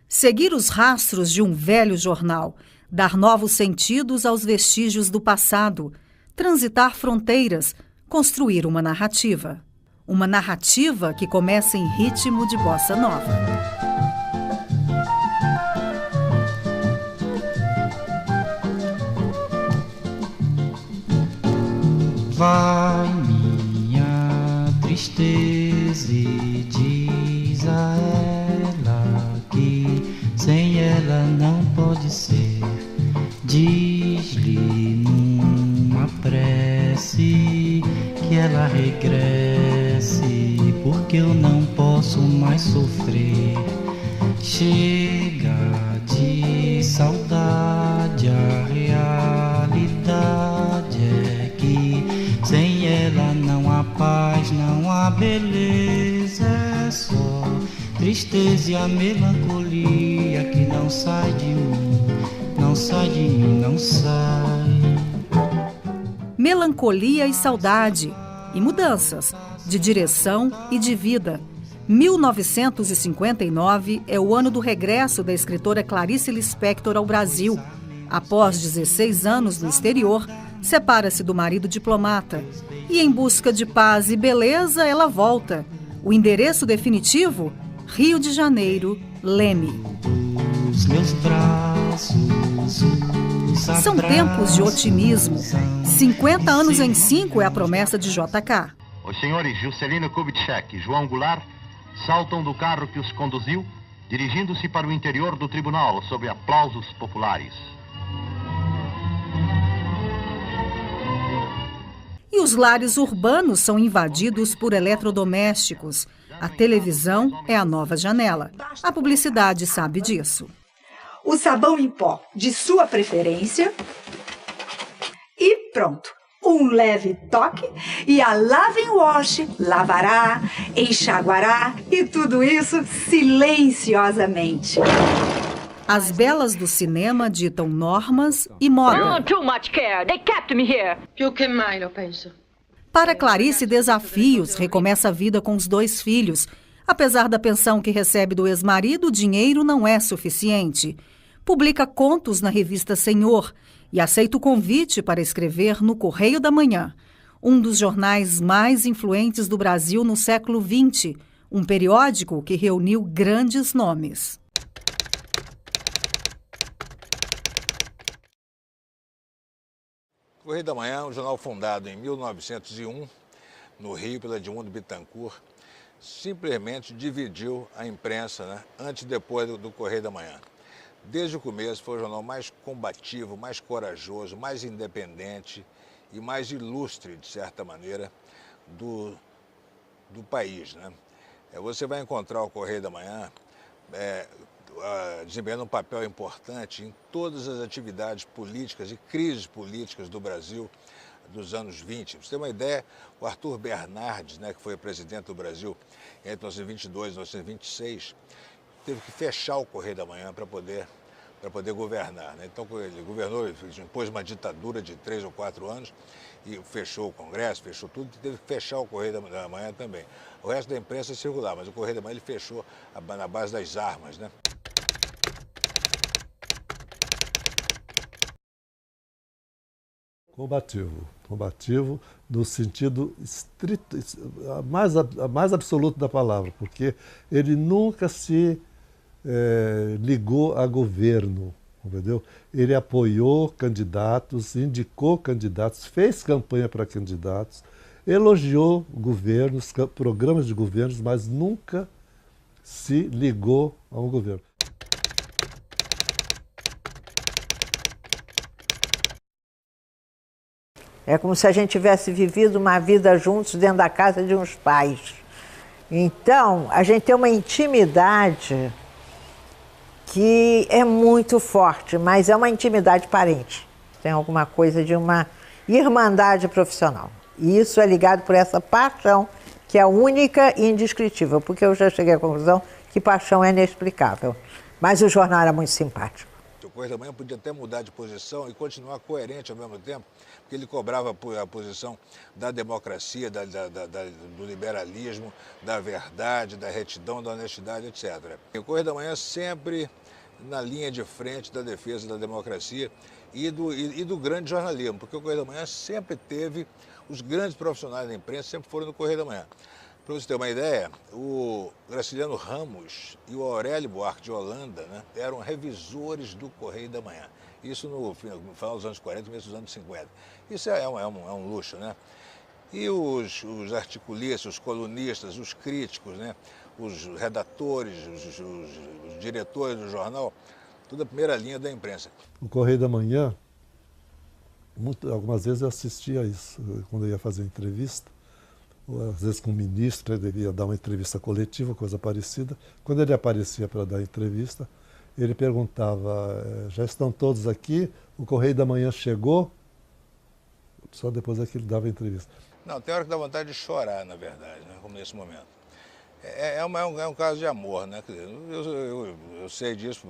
Seguir os rastros de um velho jornal, dar novos sentidos aos vestígios do passado, transitar fronteiras, construir uma narrativa. Uma narrativa que começa em ritmo de bossa nova. Vai minha tristeza e diz a ela que sem ela não pode ser. Diz-lhe numa prece que ela regresse, porque eu não posso mais sofrer. Chega de saudade, a realidade é que sem ela não há paz, não há beleza, é só tristeza e a melancolia que não sai de mim, não sai de mim, não sai. Melancolia e saudade, e mudanças, de direção e de vida. 1959 é o ano do regresso da escritora Clarice Lispector ao Brasil. Após 16 anos no exterior, separa-se do marido diplomata. E em busca de paz e beleza, ela volta. O endereço definitivo? Rio de Janeiro, Leme. Os meus braços, São tempos de otimismo. 50 anos em 5 é a promessa de JK. Os senhores Juscelino Kubitschek e João Goulart saltam do carro que os conduziu, dirigindo-se para o interior do tribunal, sob aplausos populares. E os lares urbanos são invadidos por eletrodomésticos. A televisão é a nova janela. A publicidade sabe disso. O sabão em pó de sua preferência e pronto. Um leve toque e a Lave Wash lavará, enxaguará e tudo isso silenciosamente. As belas do cinema ditam normas e moda. Too much care. They kept me here. Più che mai lo penso. Para Clarice, desafios, recomeça a vida com os 2 filhos. Apesar da pensão que recebe do ex-marido, o dinheiro não é suficiente. Publica contos na revista Senhor e aceita o convite para escrever no Correio da Manhã, um dos jornais mais influentes do Brasil no século XX, um periódico que reuniu grandes nomes. O Correio da Manhã, um jornal fundado em 1901, no Rio, pela Edmundo Bittencourt, simplesmente dividiu a imprensa, antes e depois do Correio da Manhã. Desde o começo foi o jornal mais combativo, mais corajoso, mais independente e mais ilustre, de certa maneira, do país. Você vai encontrar o Correio da Manhã desempenhando um papel importante em todas as atividades políticas e crises políticas do Brasil dos anos 20. Pra você ter uma ideia, o Arthur Bernardes, que foi presidente do Brasil entre 1922 e 1926, teve que fechar o Correio da Manhã para poder governar. Então, ele governou, ele impôs uma ditadura de 3 ou 4 anos e fechou o Congresso, fechou tudo, e teve que fechar o Correio da Manhã também. O resto da imprensa circular, mas o Correio da Manhã ele fechou na base das armas. Combativo no sentido estrito, mais absoluto da palavra, porque ele nunca se ligou a governo, entendeu? Ele apoiou candidatos, indicou candidatos, fez campanha para candidatos, elogiou governos, programas de governos, mas nunca se ligou a um governo. É como se a gente tivesse vivido uma vida juntos dentro da casa de uns pais. Então, a gente tem uma intimidade que é muito forte, mas é uma intimidade parente. Tem alguma coisa de uma irmandade profissional. E isso é ligado por essa paixão que é única e indescritível, porque eu já cheguei à conclusão que paixão é inexplicável. Mas o jornal era muito simpático. Correio da Manhã podia até mudar de posição e continuar coerente ao mesmo tempo, porque ele cobrava a posição da democracia, do liberalismo, da verdade, da retidão, da honestidade, etc. E o Correio da Manhã sempre na linha de frente da defesa da democracia e do grande jornalismo, porque o Correio da Manhã sempre teve, os grandes profissionais da imprensa sempre foram no Correio da Manhã. Para você ter uma ideia, o Graciliano Ramos e o Aurélio Buarque de Holanda, né, eram revisores do Correio da Manhã. Isso no final dos anos 40, começo dos anos 50. Isso é um luxo, né? E os articulistas, os colunistas, os críticos, né, os redatores, os diretores do jornal, toda a primeira linha da imprensa. O Correio da Manhã, algumas vezes eu assistia a isso, quando eu ia fazer entrevista. Às vezes com o ministro, ele ia dar uma entrevista coletiva, coisa parecida. Quando ele aparecia para dar entrevista, ele perguntava, já estão todos aqui? O Correio da Manhã chegou? Só depois é que ele dava a entrevista. Não, tem hora que dá vontade de chorar, na verdade, né, como nesse momento. É um caso de amor, né? Eu sei disso,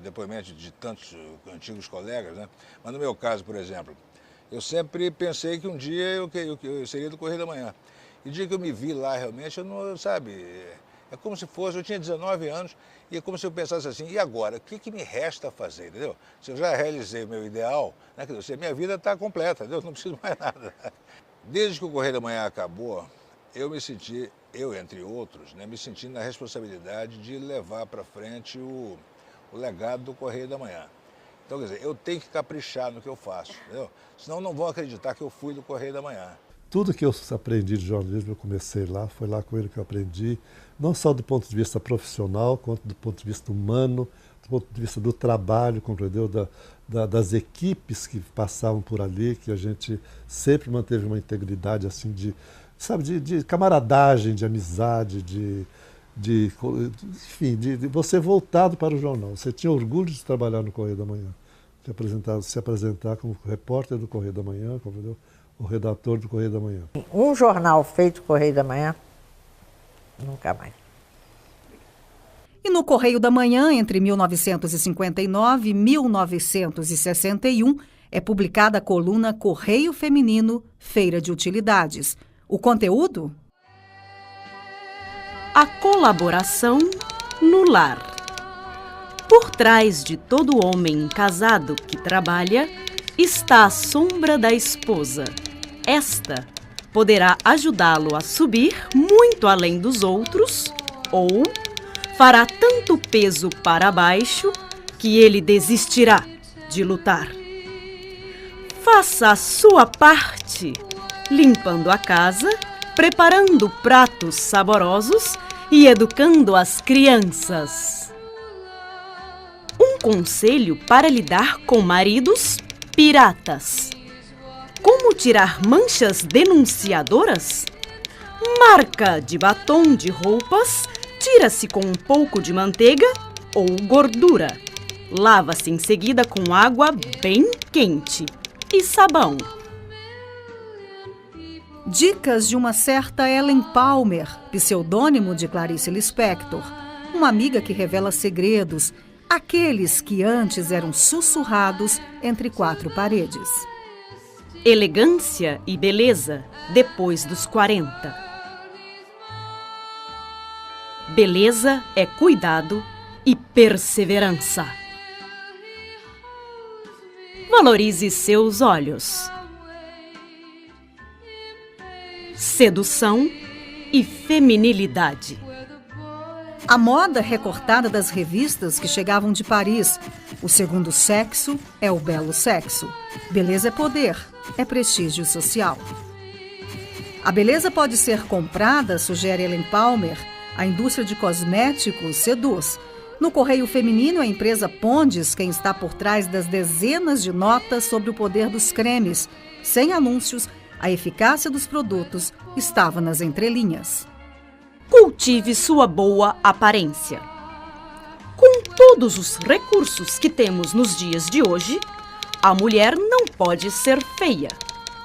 depoimento de tantos antigos colegas, né? Mas no meu caso, por exemplo, eu sempre pensei que um dia eu seria do Correio da Manhã. E o dia que eu me vi lá, realmente, eu não, sabe, é como se fosse, eu tinha 19 anos, e é como se eu pensasse assim, e agora, o que me resta fazer, entendeu? Se eu já realizei o meu ideal, né, quer dizer, minha vida está completa, entendeu? Não preciso mais nada. Desde que o Correio da Manhã acabou, eu me senti, eu entre outros, né, me senti na responsabilidade de levar para frente o legado do Correio da Manhã. Então, quer dizer, eu tenho que caprichar no que eu faço, entendeu? Senão não vão acreditar que eu fui do Correio da Manhã. Tudo que eu aprendi de jornalismo, eu comecei lá, foi lá com ele que eu aprendi, não só do ponto de vista profissional, quanto do ponto de vista humano, do ponto de vista do trabalho, compreendeu? Das equipes que passavam por ali, que a gente sempre manteve uma integridade assim de camaradagem, de amizade, enfim, de você voltado para o jornal. Você tinha orgulho de trabalhar no Correio da Manhã, de se apresentar como repórter do Correio da Manhã, compreendeu? O redator do Correio da Manhã. Um jornal feito Correio da Manhã, nunca mais. E no Correio da Manhã, entre 1959 e 1961, é publicada a coluna Correio Feminino, Feira de Utilidades. O conteúdo? A colaboração no lar. Por trás de todo homem casado que trabalha, está a sombra da esposa. Esta poderá ajudá-lo a subir muito além dos outros ou fará tanto peso para baixo que ele desistirá de lutar. Faça a sua parte, limpando a casa, preparando pratos saborosos e educando as crianças. Um conselho para lidar com maridos piratas. Como tirar manchas denunciadoras? Marca de batom de roupas tira-se com um pouco de manteiga ou gordura. Lava-se em seguida com água bem quente e sabão. Dicas de uma certa Ellen Palmer, pseudônimo de Clarice Lispector, uma amiga que revela segredos, aqueles que antes eram sussurrados entre quatro paredes. Elegância e beleza depois dos 40. Beleza é cuidado e perseverança. Valorize seus olhos. Sedução e feminilidade. A moda recortada das revistas que chegavam de Paris. O segundo sexo é o belo sexo. Beleza é poder, é prestígio social. A beleza pode ser comprada, sugere Ellen Palmer. A indústria de cosméticos seduz. No Correio Feminino, a empresa Pondes, quem está por trás das dezenas de notas sobre o poder dos cremes. Sem anúncios, a eficácia dos produtos estava nas entrelinhas. Cultive sua boa aparência. Com todos os recursos que temos nos dias de hoje, a mulher não pode ser feia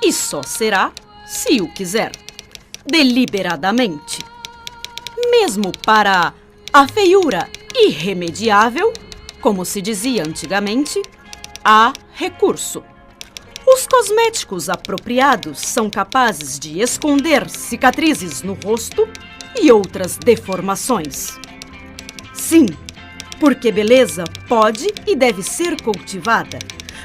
e só será se o quiser, deliberadamente. Mesmo para a feiura irremediável, Como se dizia antigamente, há recurso. Os cosméticos apropriados são capazes de esconder cicatrizes no rosto e outras deformações. Sim, porque beleza pode e deve ser cultivada,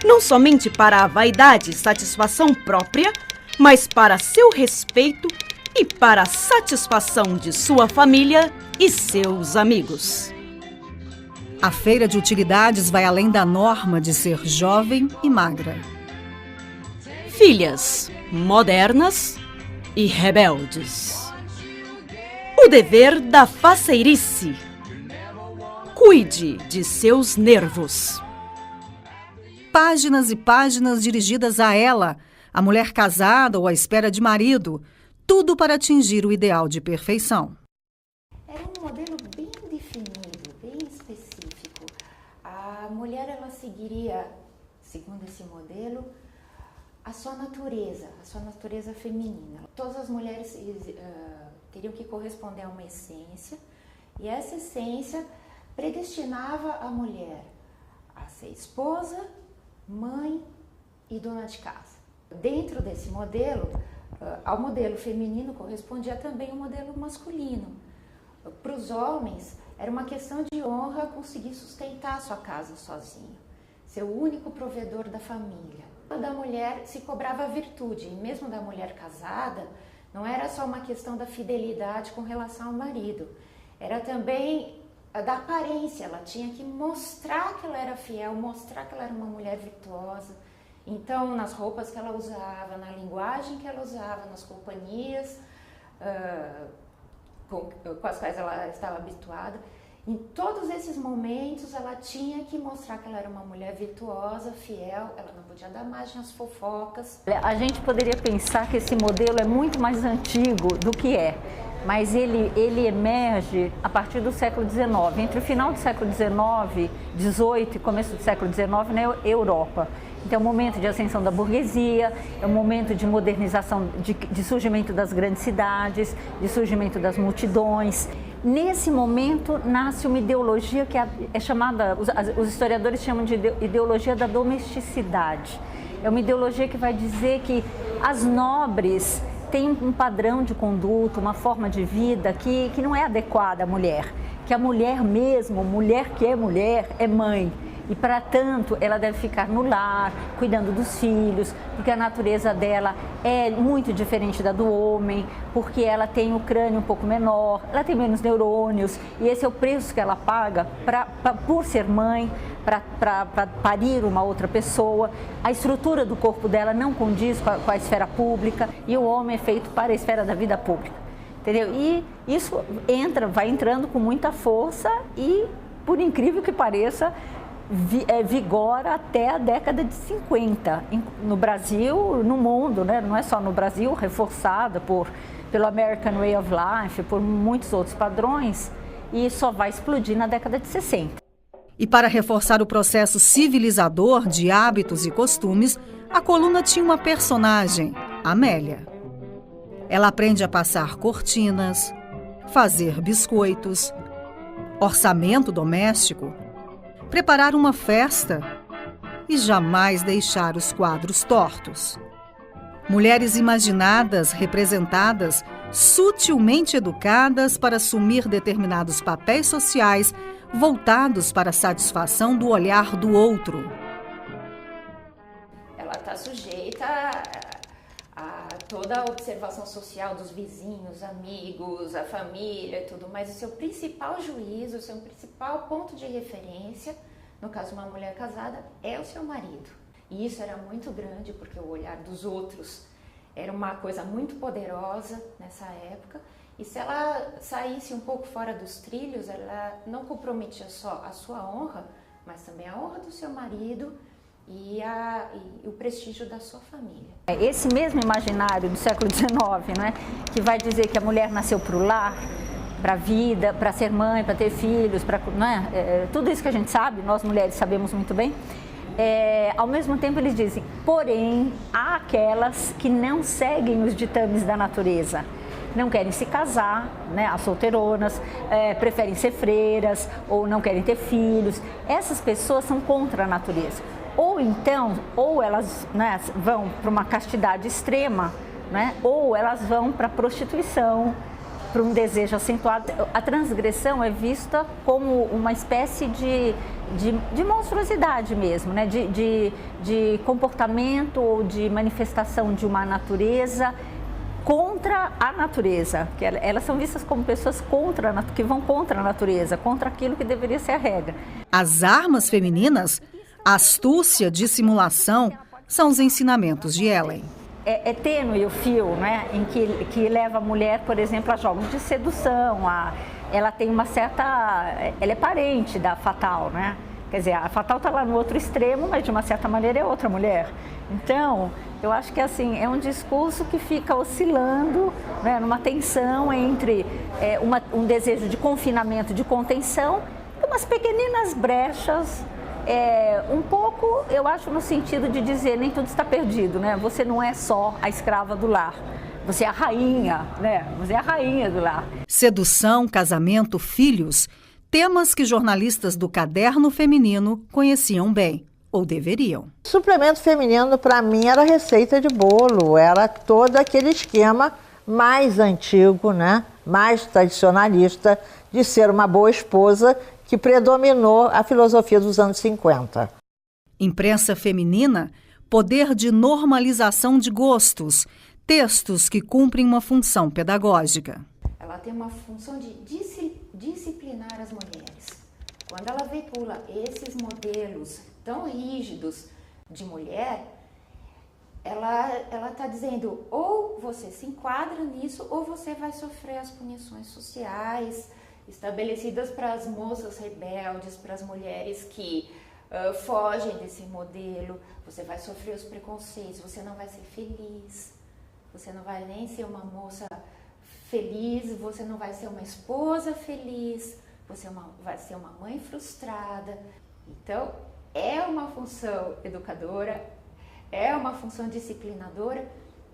não somente para a vaidade e satisfação própria, mas para seu respeito e para a satisfação de sua família e seus amigos. A feira de utilidades vai além da norma de ser jovem e magra. Filhas modernas e rebeldes. O dever da faceirice. Cuide de seus nervos. Páginas e páginas dirigidas a ela, a mulher casada ou à espera de marido, tudo para atingir o ideal de perfeição. Era um modelo bem definido, bem específico. A mulher, ela seguiria, segundo esse modelo, a sua natureza feminina. Todas as mulheres teriam que corresponder a uma essência, e essa essência predestinava a mulher a ser esposa, mãe e dona de casa. Dentro desse modelo, ao modelo feminino correspondia também o modelo masculino. Para os homens, era uma questão de honra conseguir sustentar a sua casa sozinho, ser o único provedor da família. Da mulher se cobrava a virtude, e mesmo da mulher casada, não era só uma questão da fidelidade com relação ao marido, era também da aparência. Ela tinha que mostrar que ela era fiel, mostrar que ela era uma mulher virtuosa. Então, nas roupas que ela usava, na linguagem que ela usava, nas companhias com as quais ela estava habituada, em todos esses momentos ela tinha que mostrar que ela era uma mulher virtuosa, fiel, ela não podia dar margem às fofocas. A gente poderia pensar que esse modelo é muito mais antigo do que é, mas ele emerge a partir do século XIX, entre o final do século XVIII e começo do século XIX na Europa. Então é um momento de ascensão da burguesia, é um momento de modernização, de surgimento das grandes cidades, de surgimento das multidões. Nesse momento nasce uma ideologia que é chamada, os historiadores chamam de ideologia da domesticidade. É uma ideologia que vai dizer que as nobres têm um padrão de conduta, uma forma de vida que não é adequada à mulher. Que a mulher mesmo, mulher que é mulher, é mãe. E, para tanto, ela deve ficar no lar, cuidando dos filhos, porque a natureza dela é muito diferente da do homem, porque ela tem o crânio um pouco menor, ela tem menos neurônios, e esse é o preço que ela paga por ser mãe, para parir uma outra pessoa. A estrutura do corpo dela não condiz com a esfera pública, e o homem é feito para a esfera da vida pública, entendeu? E isso vai entrando com muita força e, por incrível que pareça, vigora até a década de 50, no Brasil, no mundo, né? Não é só no Brasil, reforçada pelo American Way of Life, por muitos outros padrões, e só vai explodir na década de 60. E para reforçar o processo civilizador de hábitos e costumes, a coluna tinha uma personagem, Amélia. Ela aprende a passar cortinas, fazer biscoitos, orçamento doméstico, preparar uma festa e jamais deixar os quadros tortos. Mulheres imaginadas, representadas, sutilmente educadas para assumir determinados papéis sociais voltados para a satisfação do olhar do outro. Ela está sujeita a toda a observação social dos vizinhos, amigos, a família e tudo, mas o seu principal juízo, o seu principal ponto de referência, no caso de uma mulher casada, é o seu marido. E isso era muito grande, porque o olhar dos outros era uma coisa muito poderosa nessa época, e se ela saísse um pouco fora dos trilhos, ela não comprometia só a sua honra, mas também a honra do seu marido e o prestígio da sua família. Esse mesmo imaginário do século XIX, né, que vai dizer que a mulher nasceu para o lar, para a vida, para ser mãe, para ter filhos, tudo isso que a gente sabe, nós mulheres sabemos muito bem. Ao mesmo tempo eles dizem, porém, há aquelas que não seguem os ditames da natureza. não querem se casar, né, as solteironas, preferem ser freiras ou não querem ter filhos. Essas pessoas são contra a natureza. Ou então, ou elas, né, vão para uma castidade extrema, né, ou elas vão para a prostituição, para um desejo acentuado. A transgressão é vista como uma espécie de monstruosidade mesmo, né? de comportamento ou de manifestação de uma natureza contra a natureza, que elas são vistas como pessoas que vão contra a natureza, contra aquilo que deveria ser a regra. As armas femininas, astúcia, dissimulação, são os ensinamentos de Ellen. É tênue o fio, né, em que leva a mulher, por exemplo, a jogos de sedução. Ela tem uma certa... Ela é parente da Fatal, né? Quer dizer, a Fatal está lá no outro extremo, mas de uma certa maneira é outra mulher. Então, eu acho que assim, é um discurso que fica oscilando, né, numa tensão entre um desejo de confinamento, de contenção, e umas pequeninas brechas. Um pouco, eu acho, no sentido de dizer, nem tudo está perdido, né? Você não é só a escrava do lar, você é a rainha, né? Você é a rainha do lar. Sedução, casamento, filhos, temas que jornalistas do Caderno Feminino conheciam bem, ou deveriam. Suplemento feminino, para mim, era receita de bolo, era todo aquele esquema mais antigo, né? Mais tradicionalista, de ser uma boa esposa, que predominou a filosofia dos anos 50. Imprensa feminina, poder de normalização de gostos, textos que cumprem uma função pedagógica. Ela tem uma função de disciplinar as mulheres. Quando ela veicula esses modelos tão rígidos de mulher, ela está dizendo, ou você se enquadra nisso, ou você vai sofrer as punições sociais estabelecidas para as moças rebeldes, para as mulheres que fogem desse modelo. Você vai sofrer os preconceitos, você não vai ser feliz, você não vai nem ser uma moça feliz, você não vai ser uma esposa feliz, você vai ser uma mãe frustrada. Então, é uma função educadora, é uma função disciplinadora,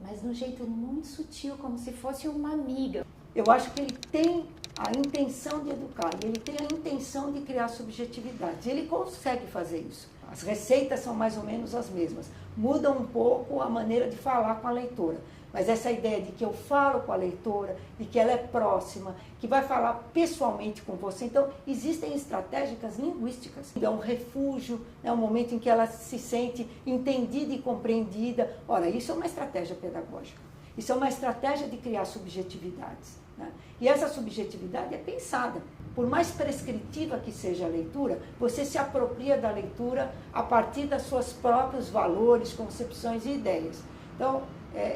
mas de um jeito muito sutil, como se fosse uma amiga. Eu acho que ele tem a intenção de educar, e ele tem a intenção de criar subjetividades. Ele consegue fazer isso. As receitas são mais ou menos as mesmas. Muda um pouco a maneira de falar com a leitora. Mas essa ideia de que eu falo com a leitora, de que ela é próxima, que vai falar pessoalmente com você. Então, existem estratégias linguísticas. É um refúgio, é um momento em que ela se sente entendida e compreendida. Ora, isso é uma estratégia pedagógica. Isso é uma estratégia de criar subjetividades, né? E essa subjetividade é pensada. Por mais prescritiva que seja a leitura, você se apropria da leitura a partir das suas próprios valores, concepções e ideias. Então,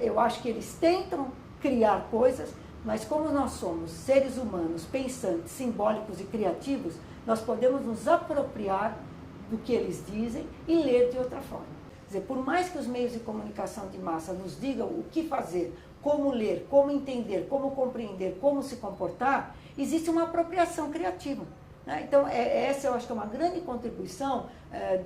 eu acho que eles tentam criar coisas, mas como nós somos seres humanos, pensantes, simbólicos e criativos, nós podemos nos apropriar do que eles dizem e ler de outra forma. Quer dizer, por mais que os meios de comunicação de massa nos digam o que fazer, como ler, como entender, como compreender, como se comportar, existe uma apropriação criativa, né? Então, essa eu acho que é uma grande contribuição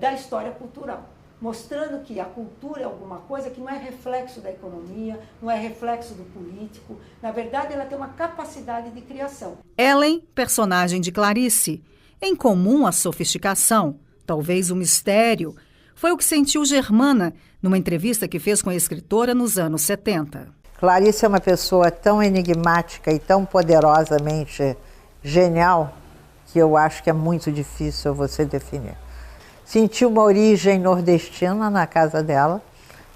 da história cultural, mostrando que a cultura é alguma coisa que não é reflexo da economia, não é reflexo do político. Na verdade, ela tem uma capacidade de criação. Ellen, personagem de Clarice, em comum a sofisticação, talvez o mistério, foi o que sentiu Germana numa entrevista que fez com a escritora nos anos 70. Clarice é uma pessoa tão enigmática e tão poderosamente genial que eu acho que é muito difícil você definir. Senti uma origem nordestina na casa dela.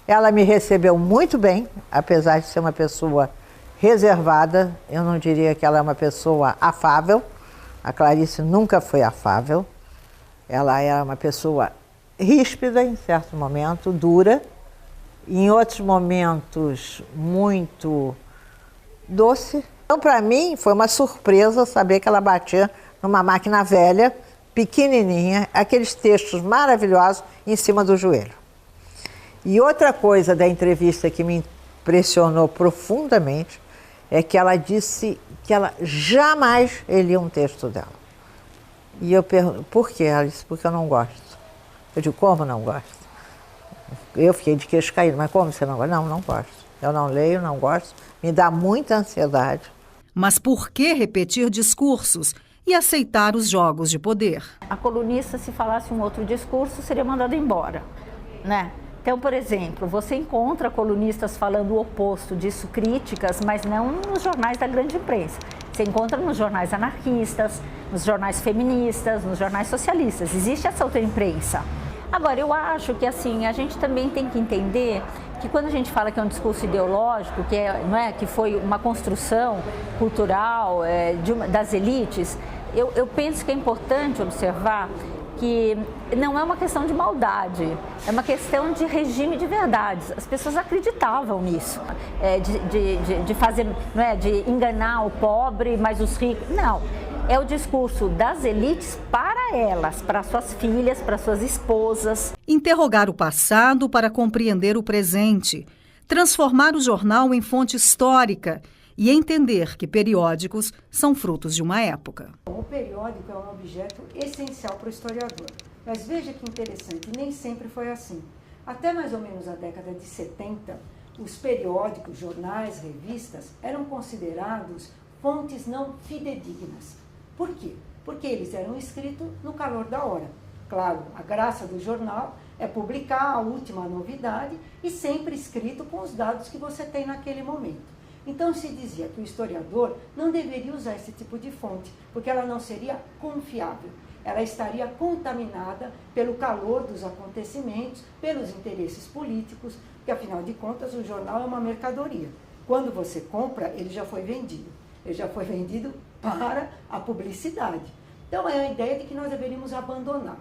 Ela me recebeu muito bem, apesar de ser uma pessoa reservada. Eu não diria que ela é uma pessoa afável. A Clarice nunca foi afável. Ela era uma pessoa ríspida em certo momento, dura, em outros momentos muito doce. Então, para mim, foi uma surpresa saber que ela batia numa máquina velha, pequenininha, aqueles textos maravilhosos em cima do joelho. E outra coisa da entrevista que me impressionou profundamente é que ela disse que ela jamais lia um texto dela. E eu pergunto, por quê? Ela disse, porque eu não gosto. Eu digo, como não gosto? Eu fiquei de queixo caído, mas como você não gosta? Não, não gosto. Eu não leio, não gosto, me dá muita ansiedade. Mas por que repetir discursos e aceitar os jogos de poder? A colunista, se falasse um outro discurso, seria mandada embora, né? Então, por exemplo, você encontra colunistas falando o oposto disso, críticas, mas não nos jornais da grande imprensa. Você encontra nos jornais anarquistas, nos jornais feministas, nos jornais socialistas. Existe essa outra imprensa. Agora, eu acho que assim, a gente também tem que entender que quando a gente fala que é um discurso ideológico, que foi uma construção cultural das elites, eu penso que é importante observar que não é uma questão de maldade, é uma questão de regime de verdades. As pessoas acreditavam nisso, de fazer, de enganar o pobre, mas os ricos. Não, é o discurso das elites para elas, para suas filhas, para suas esposas. Interrogar o passado para compreender o presente, transformar o jornal em fonte histórica e entender que periódicos são frutos de uma época. O periódico é um objeto essencial para o historiador. Mas veja que interessante, nem sempre foi assim. Até mais ou menos a década de 70, os periódicos, jornais, revistas eram considerados fontes não fidedignas. Por quê? Porque eles eram escritos no calor da hora. Claro, a graça do jornal é publicar a última novidade e sempre escrito com os dados que você tem naquele momento. Então se dizia que o historiador não deveria usar esse tipo de fonte, porque ela não seria confiável. Ela estaria contaminada pelo calor dos acontecimentos, pelos interesses políticos, porque afinal de contas o jornal é uma mercadoria. Quando você compra, ele já foi vendido. Ele já foi vendido para a publicidade. Então é a ideia de que nós deveríamos abandonar.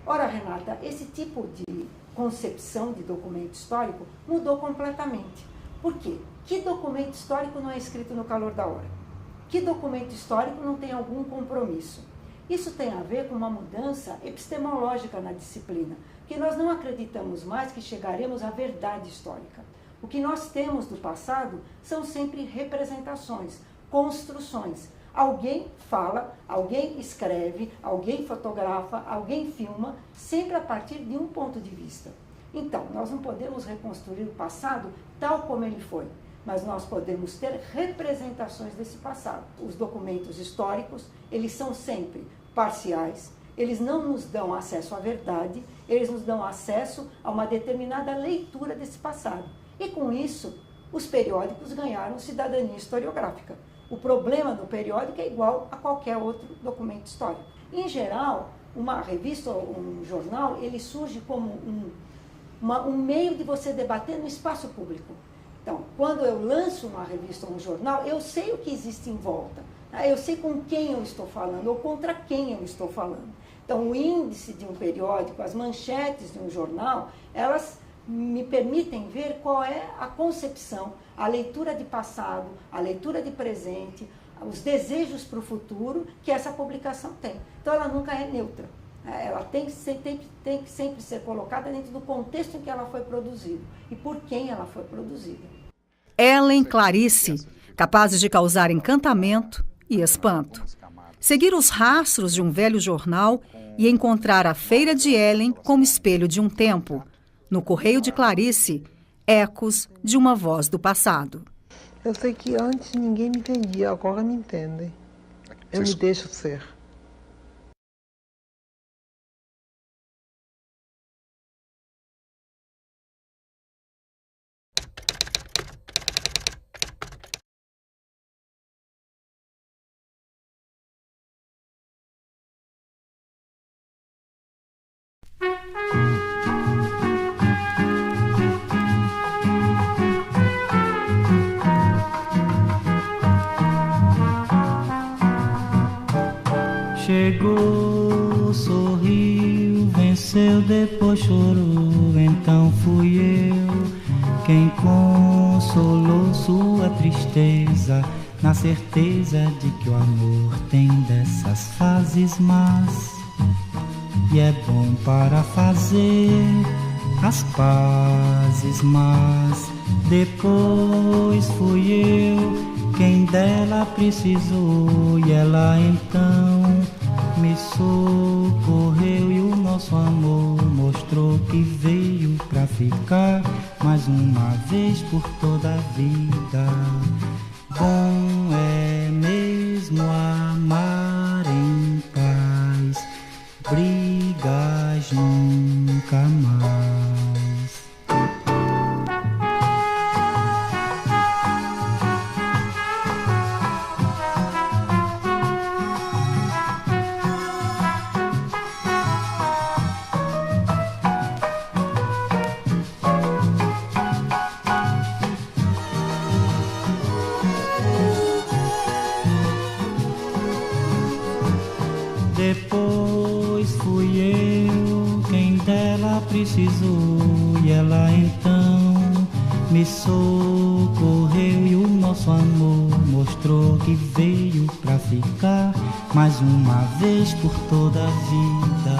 Ora, Renata, esse tipo de concepção de documento histórico mudou completamente. Por quê? Que documento histórico não é escrito no calor da hora? Que documento histórico não tem algum compromisso? Isso tem a ver com uma mudança epistemológica na disciplina, que nós não acreditamos mais que chegaremos à verdade histórica. O que nós temos do passado são sempre representações, construções. Alguém fala, alguém escreve, alguém fotografa, alguém filma, sempre a partir de um ponto de vista. Então, nós não podemos reconstruir o passado tal como ele foi, mas nós podemos ter representações desse passado. Os documentos históricos, eles são sempre parciais, eles não nos dão acesso à verdade, eles nos dão acesso a uma determinada leitura desse passado. E com isso, os periódicos ganharam cidadania historiográfica. O problema do periódico é igual a qualquer outro documento histórico. Em geral, uma revista ou um jornal, ele surge como um meio de você debater no espaço público. Então, quando eu lanço uma revista ou um jornal, eu sei o que existe em volta. Eu sei com quem eu estou falando ou contra quem eu estou falando. Então, o índice de um periódico, as manchetes de um jornal, elas me permitem ver qual é a concepção, a leitura de passado, a leitura de presente, os desejos para o futuro que essa publicação tem. Então, ela nunca é neutra. Ela tem que sempre ser colocada dentro do contexto em que ela foi produzida e por quem ela foi produzida. Ellen Clarice, capazes de causar encantamento e espanto. Seguir os rastros de um velho jornal e encontrar a Feira de Ellen como espelho de um tempo. No Correio de Clarice, ecos de uma voz do passado. Eu sei que antes ninguém me entendia, agora me entendem. Eu me deixo ser. Chegou, sorriu, venceu, depois chorou. Então fui eu quem consolou sua tristeza, na certeza de que o amor tem dessas fases más. E é bom para fazer as pazes, mas depois fui eu quem dela precisou, e ela então me socorreu, e o nosso amor mostrou que veio pra ficar. mais uma vez por toda a vida. Bom é mesmo amar em paz, brigas nunca mais. Depois fui eu quem dela precisou, e ela então me socorreu, e o nosso amor mostrou que veio pra ficar mais uma vez por toda a vida.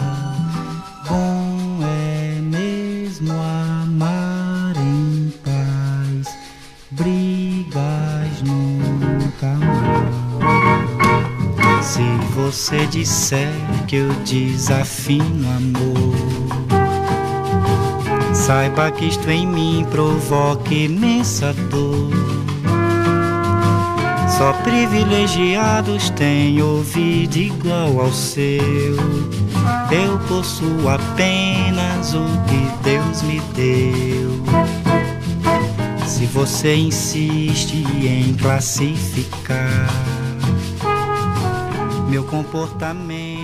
Bom é mesmo amar em paz, brigas nunca mais. Se você disser que eu desafino amor, saiba que isto em mim provoca imensa dor. Só privilegiados têm ouvido igual ao seu. Eu possuo apenas o que Deus me deu. Se você insiste em classificar meu comportamento